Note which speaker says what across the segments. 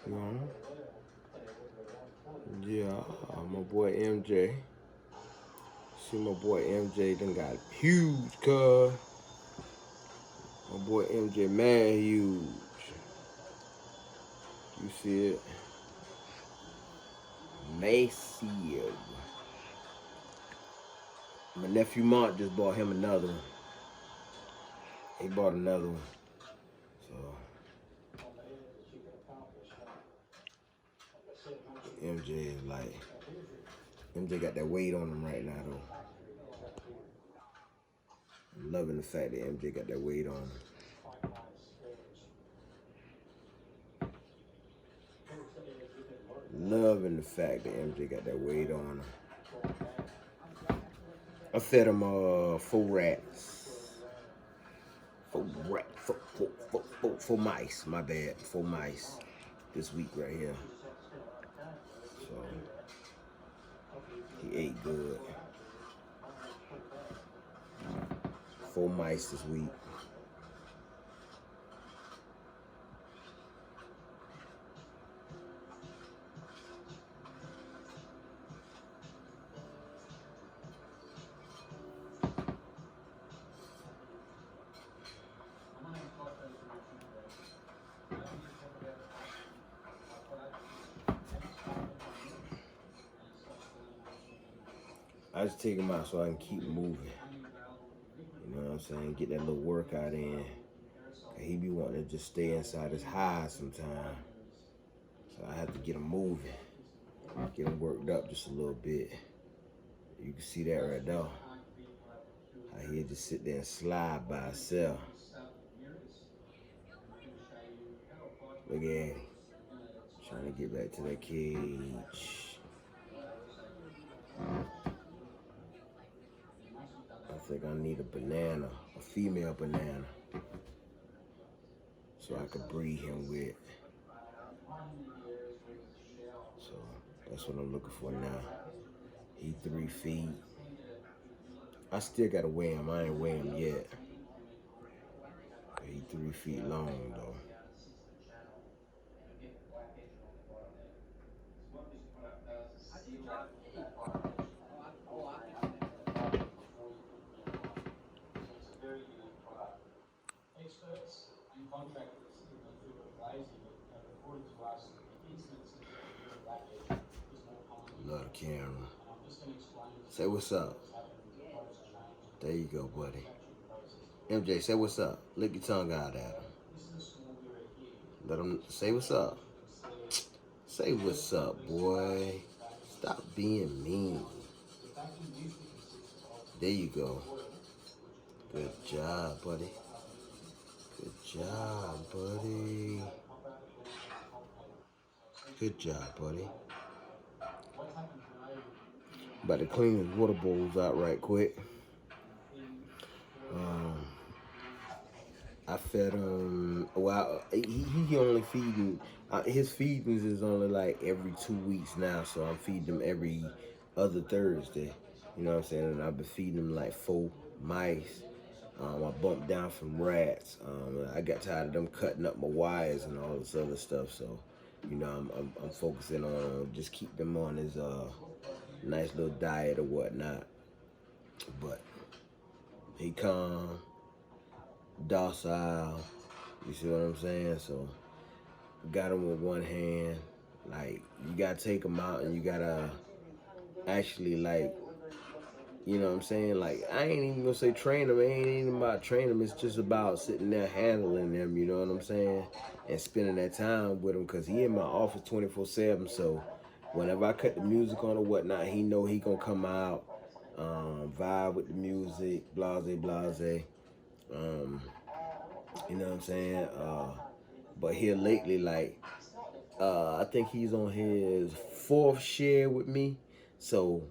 Speaker 1: You know? Yeah, my boy MJ. See my boy MJ done got huge, cuz. My boy MJ mad huge. You see it? Massive. My nephew Mont just bought him another one. He bought another one. So MJ is like, MJ got that weight on him right now though. I'm loving the fact that MJ got that weight on him. Loving the fact that MJ got that weight on him. I fed him 4 rats. Four mice. My bad. 4 mice this week right here. So he ate good. 4 mice this week. I just take him out so I can keep moving. You know what I'm saying? Get that little workout in. He be wanting to just stay inside his hive sometimes. So I have to get him moving. Get him worked up just a little bit. You can see that right there. How he'll just sit there and slide by himself. Look at him. Trying to get back to that cage. I think I need a banana, a female banana, so I could breed him with. So that's what I'm looking for now. He 3 feet. I still gotta weigh him. I ain't weigh him yet. He 3 feet long though. Love the camera. Say what's up. There you go, buddy. MJ, say what's up. Lick your tongue out at him. Let him say what's up. Say what's up, boy. Stop being mean. There you go. Good job, buddy. Good job, buddy. Good job, buddy. About to clean his water bowls out right quick. I fed him. Well, he only feeding. His feedings is only like every 2 weeks now, so I'm feeding him every other Thursday. You know what I'm saying? And I've been feeding him like 4 mice. I bumped down from rats. I got tired of them cutting up my wires and all this other stuff. So, you know, I'm focusing on just keep them on his nice little diet or whatnot. But he calm, docile. You see what I'm saying? So got him with one hand. Like you gotta take him out and you gotta actually like. You know what I'm saying? Like, I ain't even gonna say train them. It ain't even about training them. It's just about sitting there handling them, you know what I'm saying? And spending that time with him because he in my office 24/7. So whenever I cut the music on or whatnot, he know he gonna come out, vibe with the music, blase. You know what I'm saying? But here lately, like, I think he's on his 4th share with me. So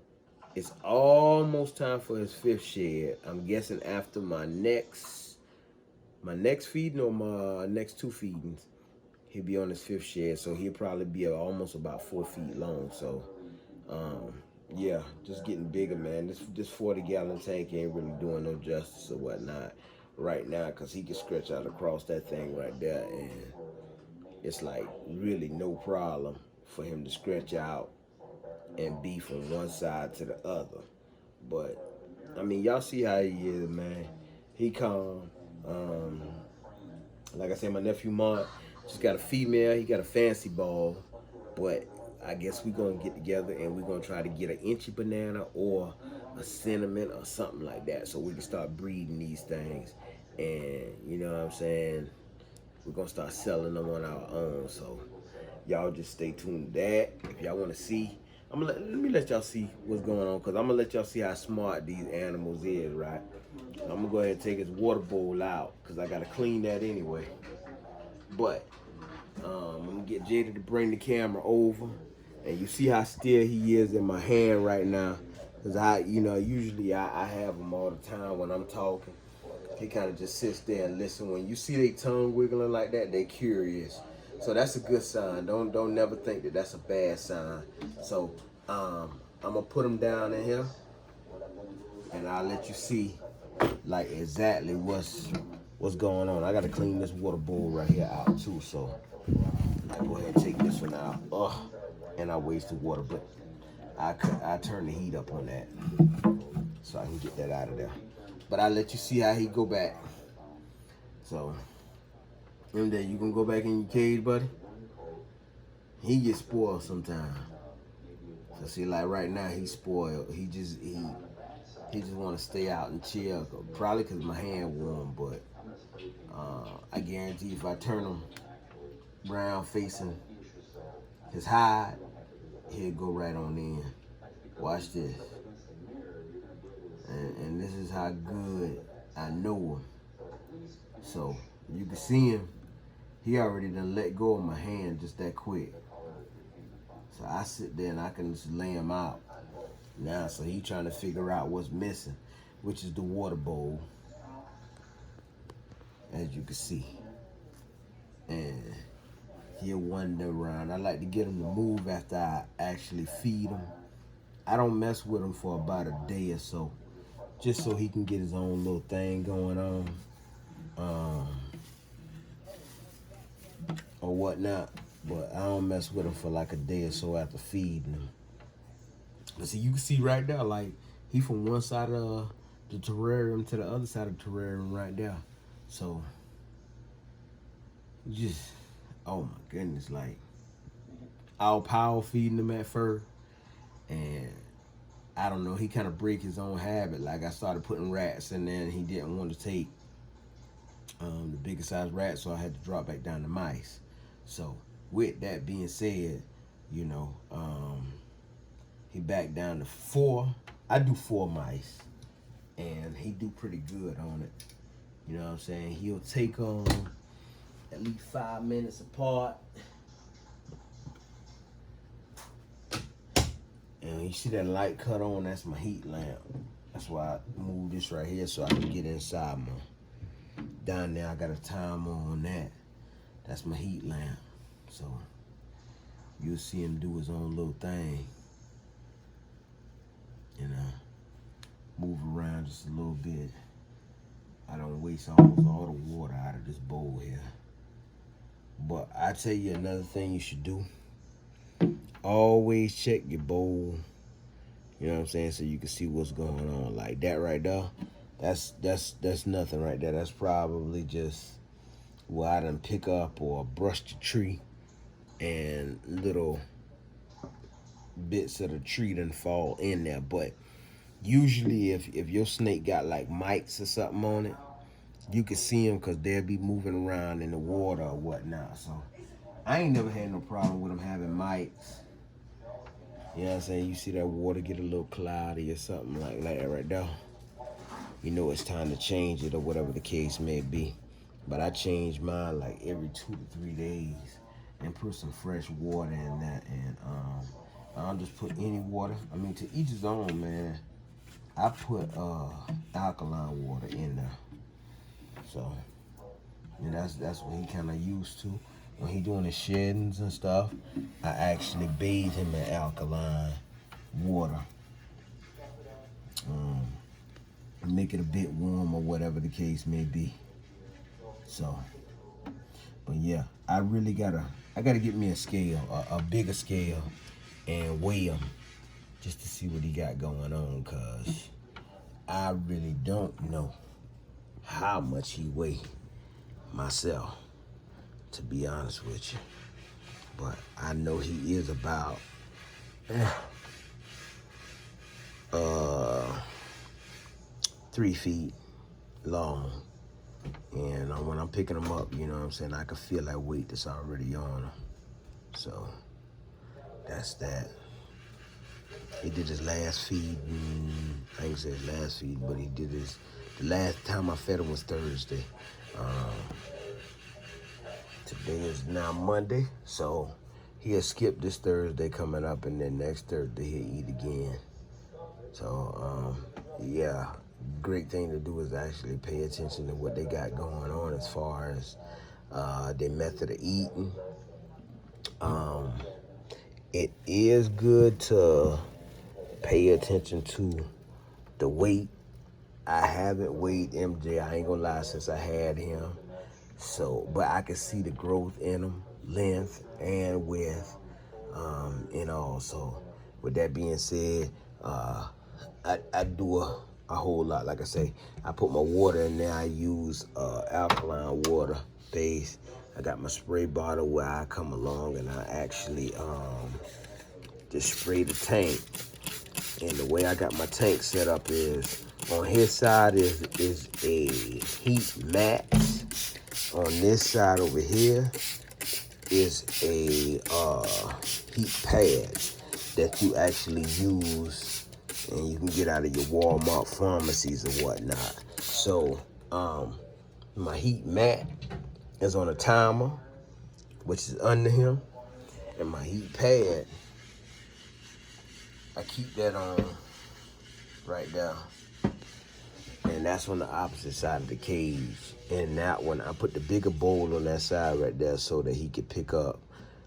Speaker 1: it's almost time for his 5th shed. I'm guessing after my next feeding or my next 2 feedings, he'll be on his 5th shed. So he'll probably be almost about 4 feet long. So, yeah, just getting bigger, man. This 40-gallon tank ain't really doing no justice or whatnot right now because he can stretch out across that thing right there and it's like really no problem for him to stretch out and be from one side to the other. But I mean, y'all see how he is, man. He calm. Um, like I said, my nephew Mont just got a female. He got a fancy ball, but I guess we gonna get together and we gonna try to get an inchy banana or a cinnamon or something like that, so we can start breeding these things. And you know what I'm saying? We're gonna start selling them on our own. So y'all just stay tuned to that. If y'all want to see, let me let y'all see what's going on, because I'm gonna let y'all see how smart these animals is, right? I'm gonna go ahead and take his water bowl out because I gotta clean that anyway. But I'm gonna get Jada to bring the camera over, and you see how still he is in my hand right now, because usually I have him all the time when I'm talking. He kind of just sits there and listen. When you see they tongue wiggling like that, they curious. So that's a good sign. Don't never think that that's a bad sign. So I'm gonna put him down in here, and I'll let you see like exactly what's going on. I gotta clean this water bowl right here out too. So I go ahead and take this one out. And I wasted water, but I turn the heat up on that so I can get that out of there. But I'll let you see how he go back. So, remember that you can go back in your cage, buddy? He gets spoiled sometimes. So see, like right now, he's spoiled. He just want to stay out and chill. Probably because my hand warm, but I guarantee if I turn him round facing his hide, he'll go right on in. Watch this. And this is how good I know him. So you can see him. He already done let go of my hand just that quick. So I sit there and I can just lay him out. Now, so he trying to figure out what's missing, which is the water bowl, as you can see. And he'll wander around. I like to get him to move after I actually feed him. I don't mess with him for about a day or so, just so he can get his own little thing going on, or whatnot. But I don't mess with him for like a day or so after feeding him. But see, you can see right there, like he from one side of the terrarium to the other side of the terrarium right there. So just, oh my goodness, like I was power feeding him at first, and I don't know, he kind of break his own habit. Like I started putting rats in there and he didn't want to take the bigger size rats, so I had to drop back down to mice. So with that being said, he back down to 4. I do 4 mice, and he do pretty good on it. You know what I'm saying? He'll take at least 5 minutes apart. And you see that light cut on, that's my heat lamp. That's why I moved this right here so I can get inside more. Down there I got a timer on that. That's my heat lamp. So you'll see him do his own little thing. Move around just a little bit. I don't waste almost all the water out of this bowl here. But I tell you another thing you should do. Always check your bowl. You know what I'm saying? So you can see what's going on. Like that right there. That's nothing right there. That's probably just where I done pick up or brush the tree and little bits of the tree done fall in there. But usually if your snake got like mites or something on it, you can see them because they'll be moving around in the water or whatnot. So I ain't never had no problem with them having mites. You know what I'm saying? You see that water get a little cloudy or something like that right there. You know it's time to change it or whatever the case may be. But I change mine like every 2 to 3 days and put some fresh water in that. And I don't just put any water. I mean, to each his own, man. I put alkaline water in there. So that's what he kind of used to. When he doing his sheddings and stuff, I actually bathe him in alkaline water. Make it a bit warm or whatever the case may be. So But yeah, I gotta get me a scale, a bigger scale, and weigh him just to see what he got going on, cause I really don't know how much he weigh myself, to be honest with you. But I know he is about uh 3 feet long. And when I'm picking him up, you know what I'm saying, I can feel that weight that's already on him. So that's that. He did his last feed, I ain't say his last feed, but he did the last time I fed him was Thursday. Today is now Monday, so he'll skip this Thursday coming up, and then next Thursday he'll eat again. So, yeah, great thing to do is actually pay attention to what they got going on as far as their method of eating. It is good to pay attention to the weight. I haven't weighed MJ, I ain't gonna lie, since I had him. So, but I can see the growth in him, length and width, and all. So, with that being said, I do a whole lot. Like I say, I put my water in there. I use alkaline water base. I got my spray bottle where I come along and I actually just spray the tank. And the way I got my tank set up is on his side is a heat mat. On this side over here is a heat pad that you actually use and you can get out of your Walmart pharmacies or whatnot. So my heat mat is on a timer, which is under him, and my heat pad, I keep that on right there. And that's on the opposite side of the cage. And that one, I put the bigger bowl on that side right there so that he could pick up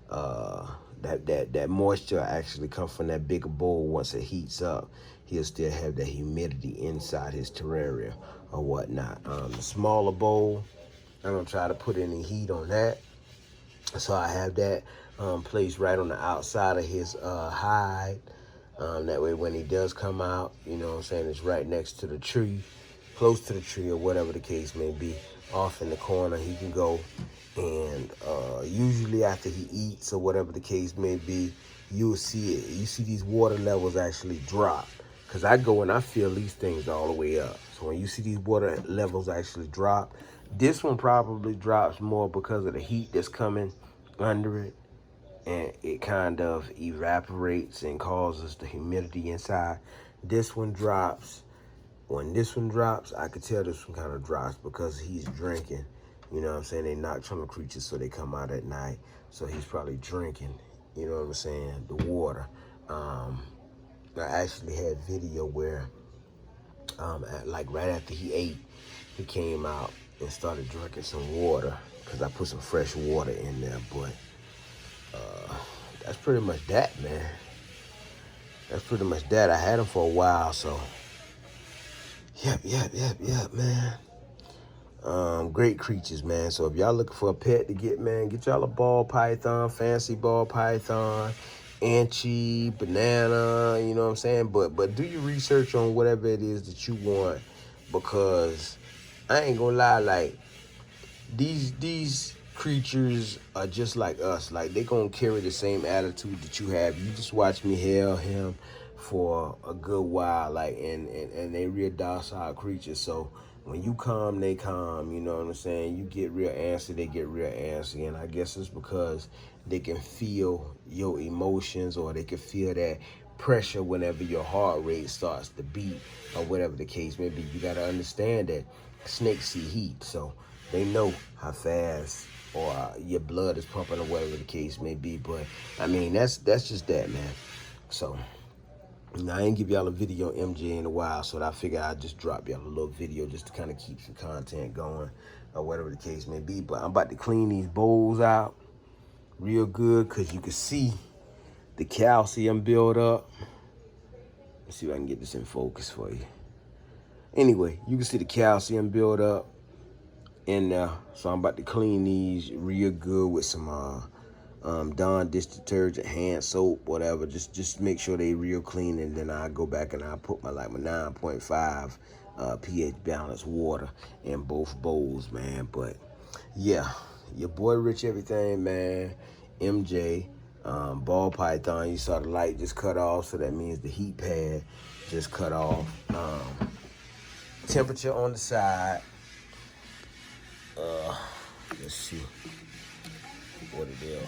Speaker 1: that moisture actually come from that bigger bowl. Once it heats up, he'll still have that humidity inside his terrarium or whatnot. The smaller bowl, I don't try to put any heat on that. So I have that placed right on the outside of his hide. That way when he does come out, you know what I'm saying, it's right next to the tree, close to the tree or whatever the case may be. Off in the corner he can go, and usually after he eats or whatever the case may be, you'll see it. You see these water levels actually drop, because I go and I fill these things all the way up. So when you see these water levels actually drop, this one probably drops more because of the heat that's coming under it, and it kind of evaporates and causes the humidity inside. This one drops. When this one drops, I could tell this one kind of drops because he's drinking. You know what I'm saying? They're nocturnal creatures, so they come out at night. So he's probably drinking, you know what I'm saying, the water. I actually had video where, like right after he ate, he came out and started drinking some water because I put some fresh water in there. But that's pretty much that, man. That's pretty much that. I had him for a while, so yep, man. Great creatures, man. So if y'all looking for a pet to get, man, get y'all a ball python, fancy ball python, Anchi, banana, you know what I'm saying? But do your research on whatever it is that you want, because I ain't gonna lie, like these creatures are just like us. Like they gonna carry the same attitude that you have. You just watch me hail him for a good while, like and they real docile creatures. So when you calm, they calm, you know what I'm saying? You get real antsy, they get real antsy. And I guess it's because they can feel your emotions, or they can feel that pressure whenever your heart rate starts to beat or whatever the case may be. You gotta understand that snakes see heat, so they know how fast or your blood is pumping or whatever the case may be. But I mean, that's just that, man. So now, I ain't give y'all a video on MJ in a while, so I figured I'd just drop y'all a little video just to kind of keep some content going or whatever the case may be. But I'm about to clean these bowls out real good because you can see the calcium build up. Let's see if I can get this in focus for you. Anyway, you can see the calcium build up, in there. So I'm about to clean these real good with some Dawn dish detergent, hand soap, whatever. Just make sure they real clean, and then I go back and I put my 9.5 pH balanced water in both bowls, man. But yeah, your boy Rich Everything, man. MJ, ball python. You saw the light just cut off, so that means the heat pad just cut off. Temperature on the side. Let's see what it is.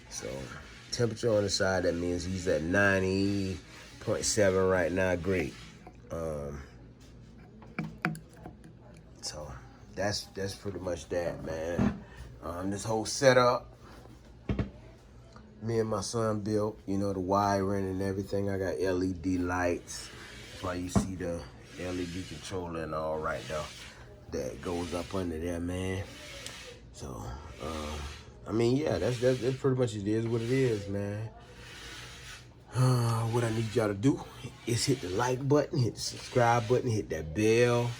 Speaker 1: So temperature on the side, that means he's at 90.7 right now. Great. So that's pretty much that, man. This whole setup, me and my son built, you know, the wiring and everything. I got LED lights. That's why you see the LED controller and all right there. That goes up under there, man. So, I mean, yeah, that's pretty much it is what it is, man. What I need y'all to do is hit the like button, hit the subscribe button, hit that bell.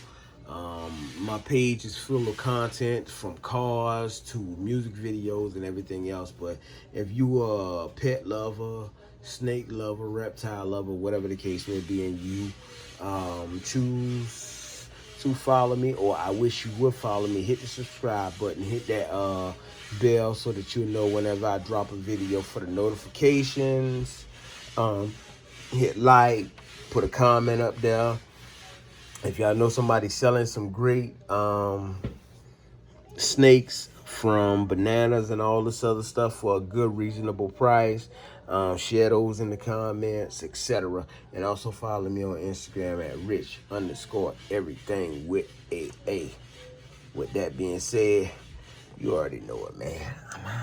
Speaker 1: My page is full of content from cars to music videos and everything else. But if you are a pet lover, snake lover, reptile lover, whatever the case may be, and you choose to follow me, or I wish you would follow me, hit the subscribe button, hit that bell so that you'll know whenever I drop a video for the notifications. Hit like, put a comment up there. If y'all know somebody selling some great snakes from bananas and all this other stuff for a good reasonable price, share those in the comments, etc. And also follow me on Instagram at rich_everything with a. With that being said, you already know it, man. I'm out.